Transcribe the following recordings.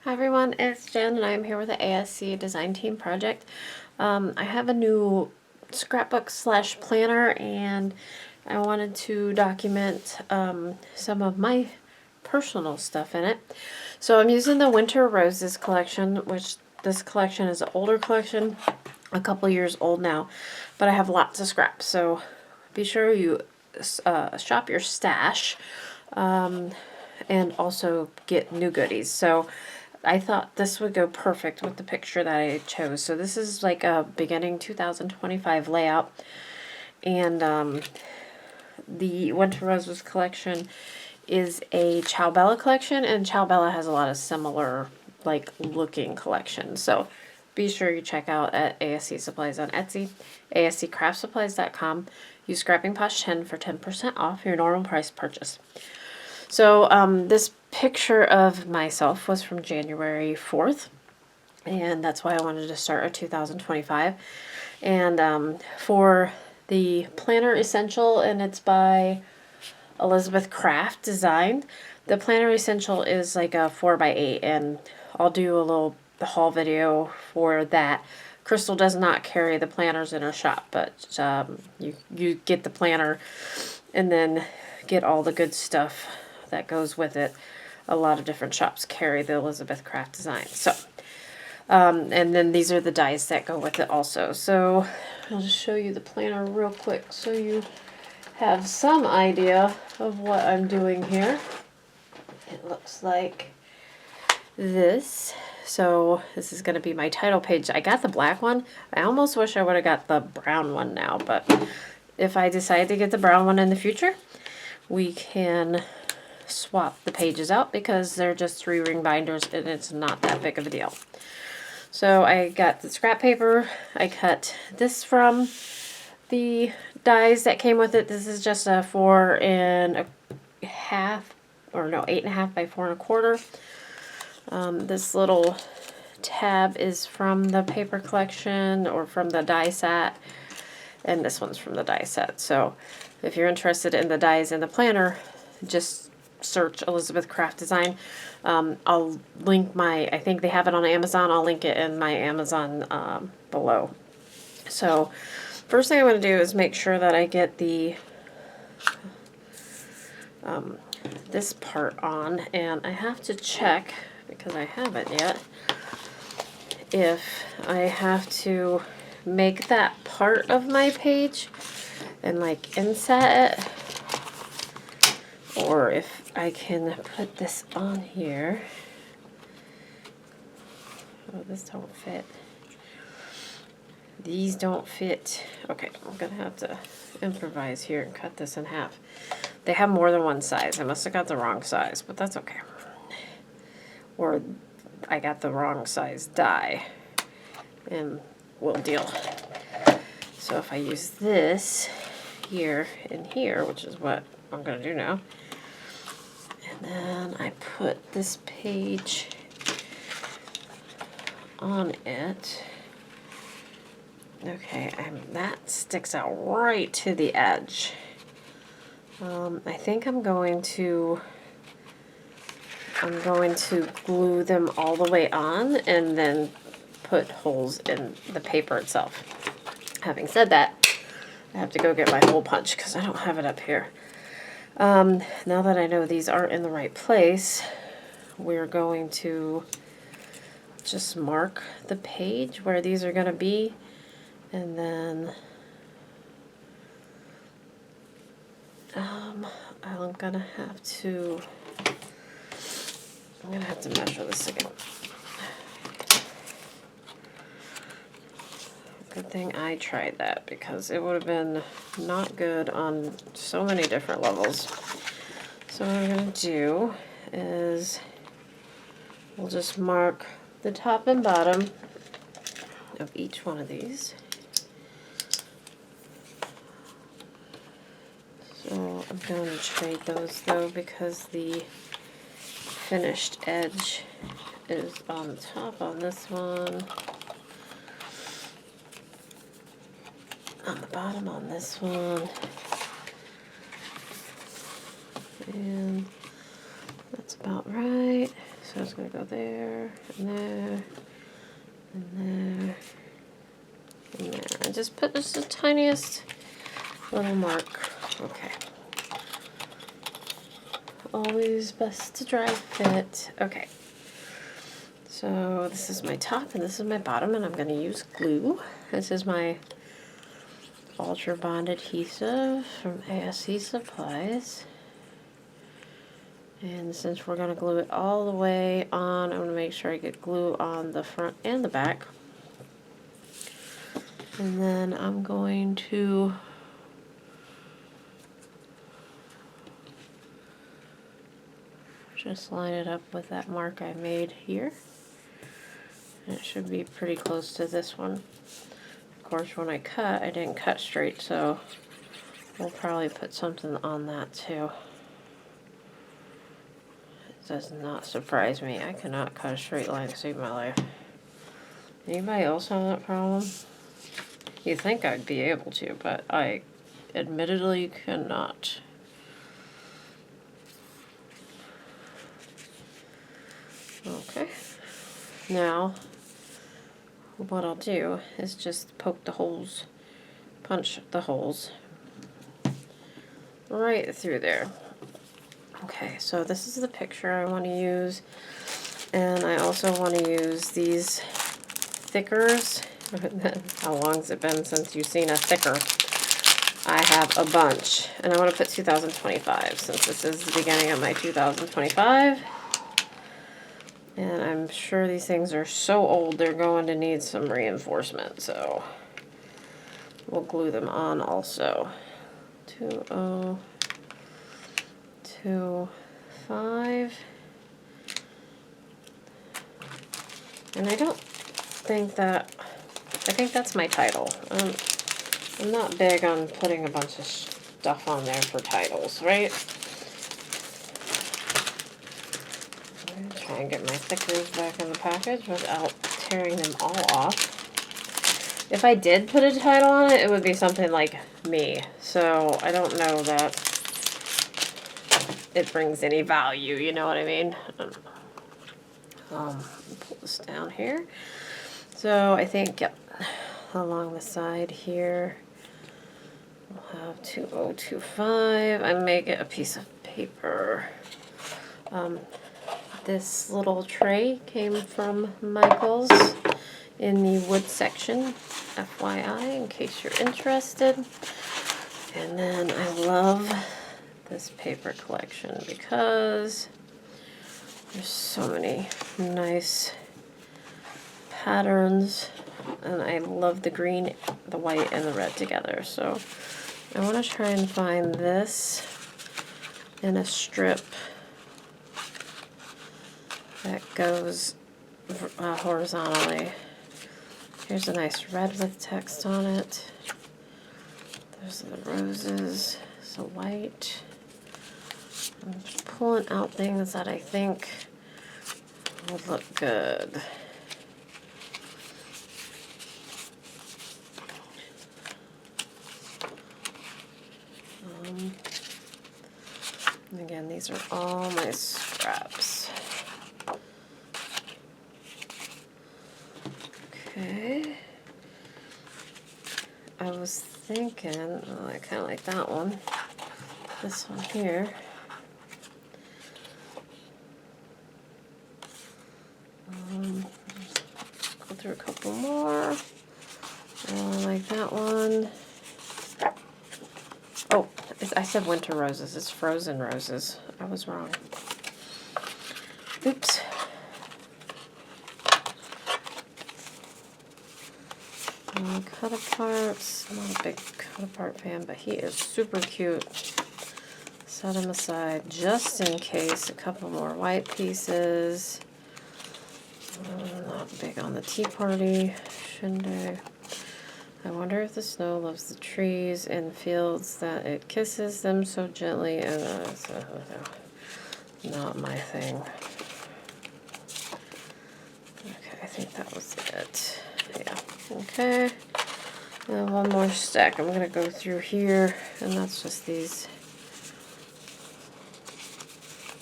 Hi everyone, it's Jen and I'm here with the ASC Design Team project. I have a new scrapbook slash planner and I wanted to document some of my personal stuff in it. So I'm using the Winter Roses collection, which this collection is an older collection, a couple years old now, but I have lots of scraps. So be sure you shop your stash and also get new goodies. So I thought this would go perfect with the picture that I chose. So this is like a beginning 2025 layout. And the Winter Roses collection is a Ciao Bella collection. And Ciao Bella has a lot of similar like looking collections. So be sure you check out at ASC Supplies on Etsy, asccraftsupplies.com. Use Scrapping Posh 10 for 10% off your normal price purchase. So this picture of myself was from January 4th, and that's why I wanted to start a 2025. And for the Planner Essential, and it's by Elizabeth Craft Design. The Planner Essential is like a 4x8, and I'll do a little haul video for that. Crystal does not carry the planners in her shop, but you get the planner and then get all the good stuff that goes with it. A lot of different shops carry the Elizabeth Craft Design. So, and then these are the dies that go with it also. So I'll just show you the planner real quick so you have some idea of what I'm doing here. It looks like this. So this is going to be my title page. I got the black one. I almost wish I would have got the brown one now, but if I decide to get the brown one in the future, we can swap the pages out because they're just 3-ring binders and it's not that big of a deal. So I got the scrap paper. I cut this from the dies that came with it. This is just a 4.5, or no, 8.5 by 4.25. This little tab is from the paper collection or from the die set, and this one's from the die set. So if you're interested in the dies in the planner, just search Elizabeth Craft Design. I'll link I think they have it on Amazon. I'll link it in my Amazon below. So first thing I'm going to do is make sure that I get the this part on, and I have to check, because I haven't yet, if I have to make that part of my page and like inset it, or if I can put this on here. Oh, this don't fit. These don't fit. Okay, I'm gonna have to improvise here and cut this in half. They have more than one size. I must have got the wrong size, but that's okay. Or I got the wrong size die, and we'll deal. So if I use this here and here, which is what I'm gonna do now, and then I put this page on it. Okay, that sticks out right to the edge. I think I'm going to glue them all the way on and then put holes in the paper itself. Having said that, I have to go get my hole punch because I don't have it up here. Now that I know these are in the right place, we're going to just mark the page where these are going to be, and then I'm gonna have to measure this again. Good thing I tried that, because it would have been not good on so many different levels. So what I'm gonna do is we'll just mark the top and bottom of each one of these. So I'm going to trade those though, because the finished edge is on the top on this one, on the bottom on this one, and that's about right. So it's going to go there, and there, and there, and there. And just put just the tiniest little mark. Okay. Always best to dry fit. Okay. So this is my top and this is my bottom, and I'm going to use glue. This is my Ultra Bond adhesive from ASC Supplies. And since we're going to glue it all the way on, I'm going to make sure I get glue on the front and the back. And then I'm going to just line it up with that mark I made here. And it should be pretty close to this one. Of course, when I cut, I didn't cut straight, so we'll probably put something on that too. It does not surprise me. I cannot cut a straight line to save my life. Anybody else have that problem? You think I'd be able to, but I admittedly cannot. Okay. Now, what I'll do is just poke the holes, punch the holes right through there. Okay, so this is the picture I want to use, and I also want to use these thickers. How long has it been since you've seen a thicker? I have a bunch, and I want to put 2025 since this is the beginning of my 2025. And I'm sure these things are so old they're going to need some reinforcement, so we'll glue them on also. 2025. And I don't think that, I think that's my title. I'm not big on putting a bunch of stuff on there for titles, right? Try and get my thickers back in the package without tearing them all off. If I did put a title on it, it would be something like me. So I don't know that it brings any value, you know what I mean? Pull this down here. So I think, yep, along the side here, we'll have 2025. I may get a piece of paper. This little tray came from Michael's in the wood section, FYI, in case you're interested. And then I love this paper collection because there's so many nice patterns, and I love the green, the white, and the red together. So I want to try and find this in a strip that goes horizontally. Here's a nice red with text on it. There's the roses, so white. I'm just pulling out things that I think would look good. And again, these are all my scraps. Okay. I was thinking, oh, I kind of like that one. This one here. Go through a couple more. I like that one. Oh, I said winter roses. It's frozen roses. I was wrong. Oops. Cut Apart. I'm not a big Cut Apart fan, but he is super cute. Set him aside just in case. A couple more white pieces. I'm not big on the Tea Party Shindig. I wonder if the snow loves the trees and fields that it kisses them so gently. And not my thing. Okay, I think that was it. Yeah. Okay. And one more stack. I'm gonna go through here, and that's just these.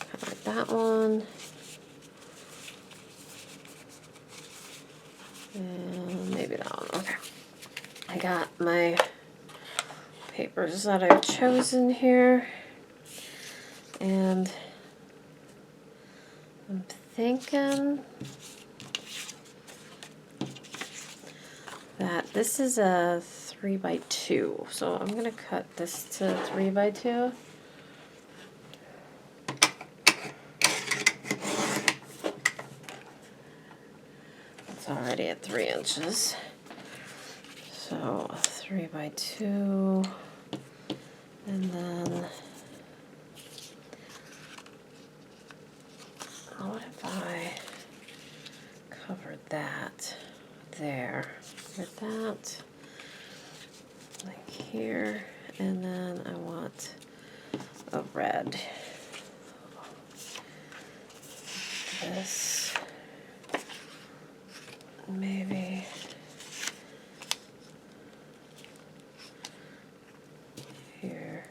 Kind of like that one. And maybe that one. Okay. I got my papers that I've chosen here. And I'm thinking that this is a 3x2. So I'm going to cut this to 3x2. It's already at 3 inches. So a 3x2. And then what if I covered that there with that, like here, and then I want a red. This, maybe here.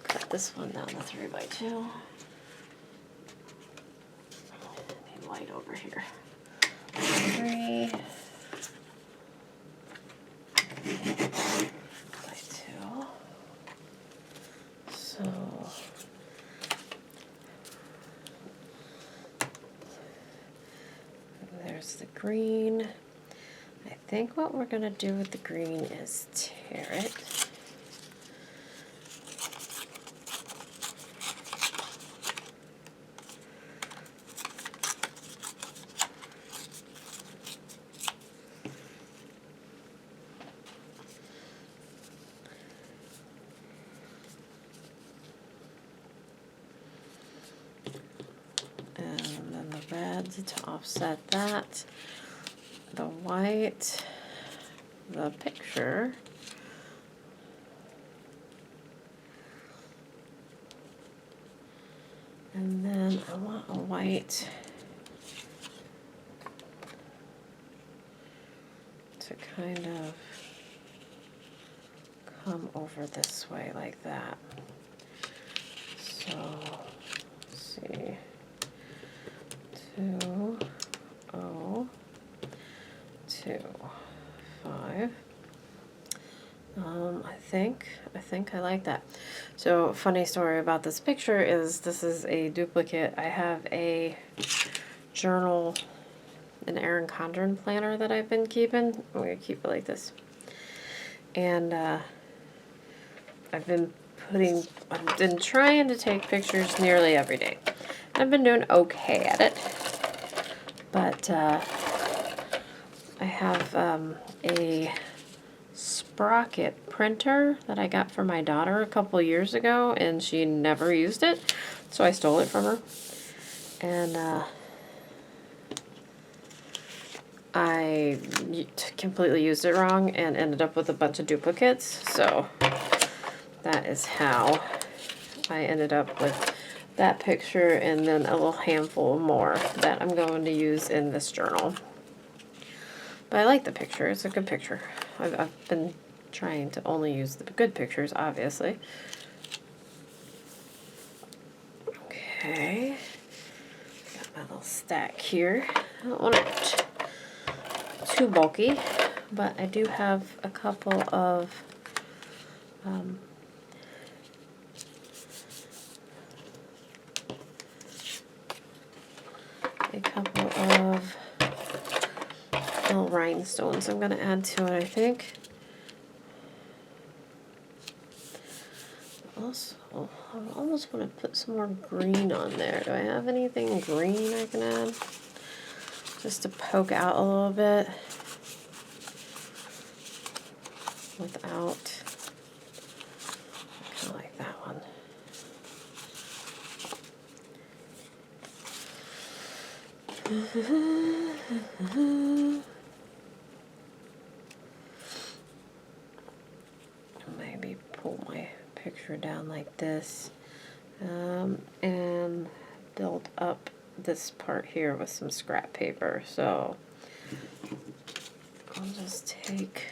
Cut this one down to 3x2. Light over here. 3 by 2. So there's the green. I think what we're going to do with the green is tear it. To offset that, the white, the picture, and then I want a white to kind of come over this way like that. So let's see. 2, 0, 2, 5. I think I like that. So funny story about this picture is this is a duplicate. I have a journal, an Erin Condren planner that I've been keeping. I'm gonna keep it like this. And I've been trying to take pictures nearly every day. I've been doing okay at it. But I have a sprocket printer that I got for my daughter a couple years ago, and she never used it, so I stole it from her. And I completely used it wrong and ended up with a bunch of duplicates. So that is how I ended up with that picture and then a little handful more that I'm going to use in this journal. But I like the picture. It's a good picture. I've been trying to only use the good pictures, obviously. Okay. Got my little stack here. I don't want it too bulky, but I do have a couple of little rhinestones I'm going to add to it, I think. Also, I almost want to put some more green on there. Do I have anything green I can add? Just to poke out a little bit without, kind of like that one. Maybe pull my picture down like this, and build up this part here with some scrap paper. So I'll just take,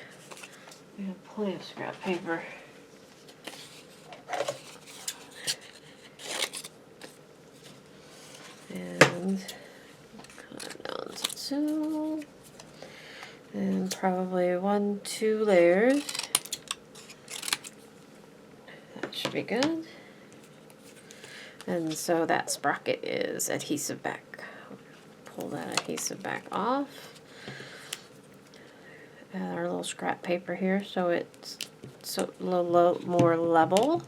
we have plenty of scrap paper. And cut it down to 2. And probably 1-2 layers. That should be good. And so that sprocket is adhesive back. Pull that adhesive back off. Add our little scrap paper here so it's a little more level.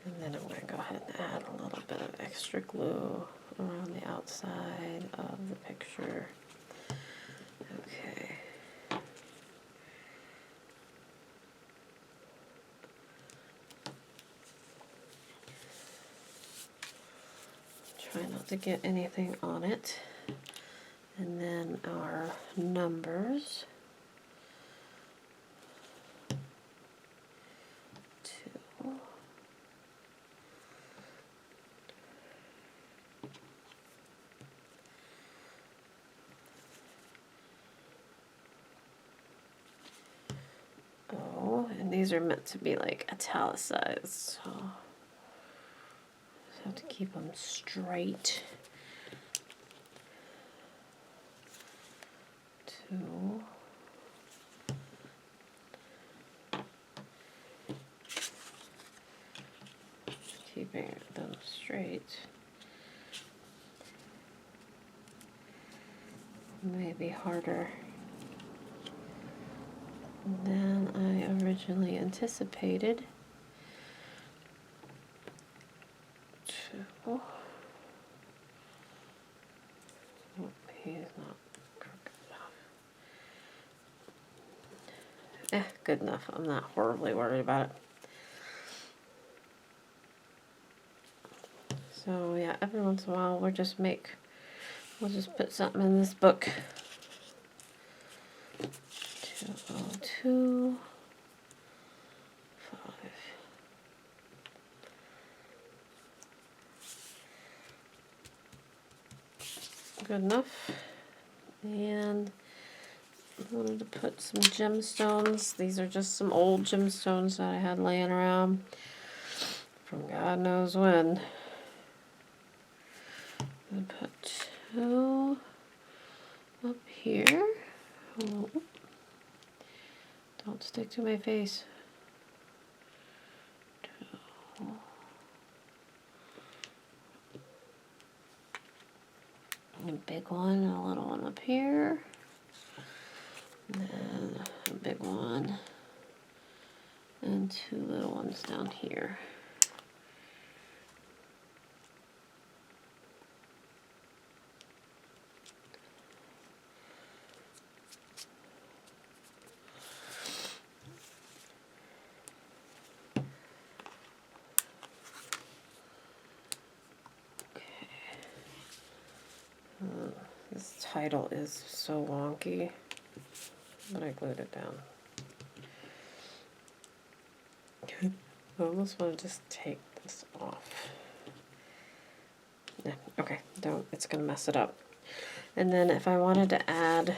And then I'm going to go ahead and add a little bit of extra glue around the outside of the picture. Okay. Try not to get anything on it. And then our numbers. 2. Oh, and these are meant to be like italicized, so just have to keep them straight. 2. Keeping them straight. Maybe harder than I originally anticipated. 2. Oh, he's not crooked enough. Good enough. I'm not horribly worried about it. So yeah, every once in a while we'll just put something in this book. 202, 5. Good enough. And I wanted to put some gemstones. These are just some old gemstones that I had laying around from God knows when. I'm gonna put 2 up here. Oh, don't stick to my face. 2. A big one and a little one up here. And then a big one and 2 little ones down here. This title is so wonky, but I glued it down. I almost want to just take this off. Yeah, okay, don't, it's going to mess it up. And then if I wanted to add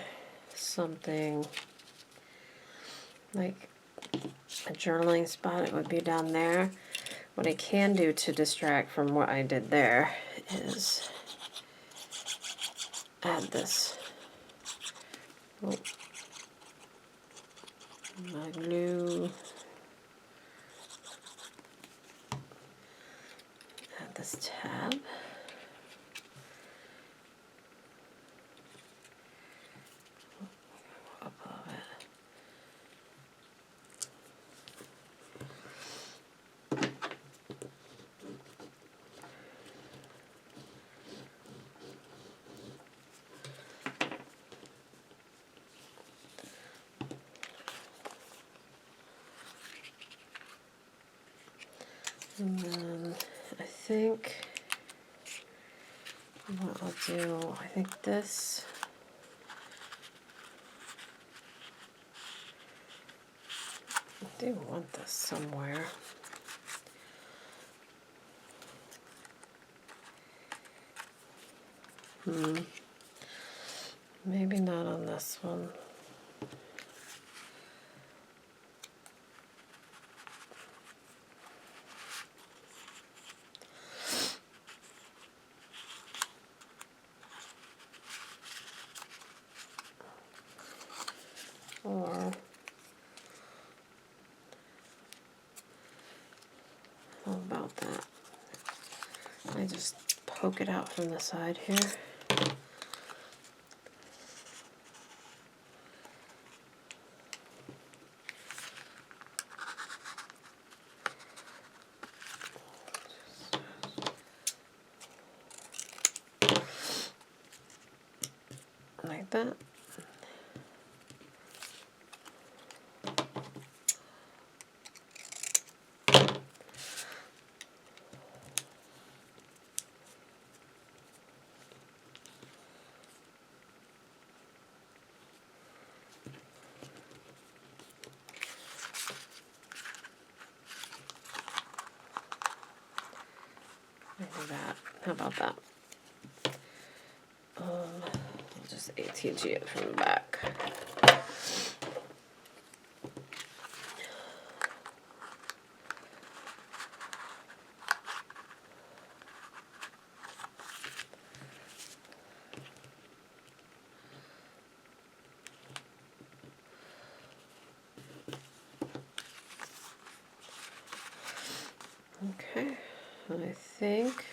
something like a journaling spot, it would be down there. What I can do to distract from what I did there is add this. Oh, my glue. Add this tab. Up above it. And then I think what I'll do, I think this, I do want this somewhere. Maybe not on this one. How about that? I just poke it out from the side here. Like that. Maybe that. How about that? I'll just ATG it from the back. Okay, I think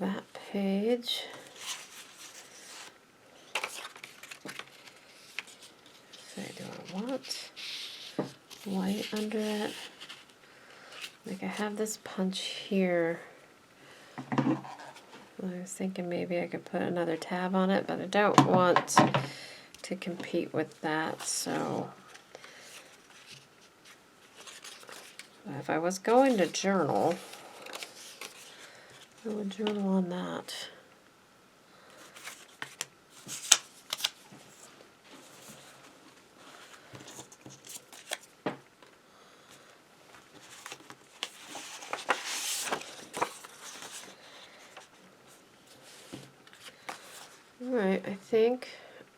that page, say, do I want white under it? Like I have this punch here. I was thinking maybe I could put another tab on it, but I don't want to compete with that, so if I was going to journal, I would journal on that. Alright, I think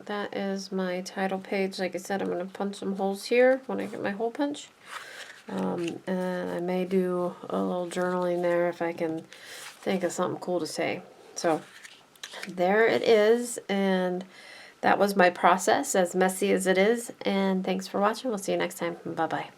that is my title page. Like I said, I'm going to punch some holes here when I get my hole punch. And I may do a little journaling there if I can think of something cool to say. So there it is, and that was my process, as messy as it is. And thanks for watching. We'll see you next time. Bye-bye.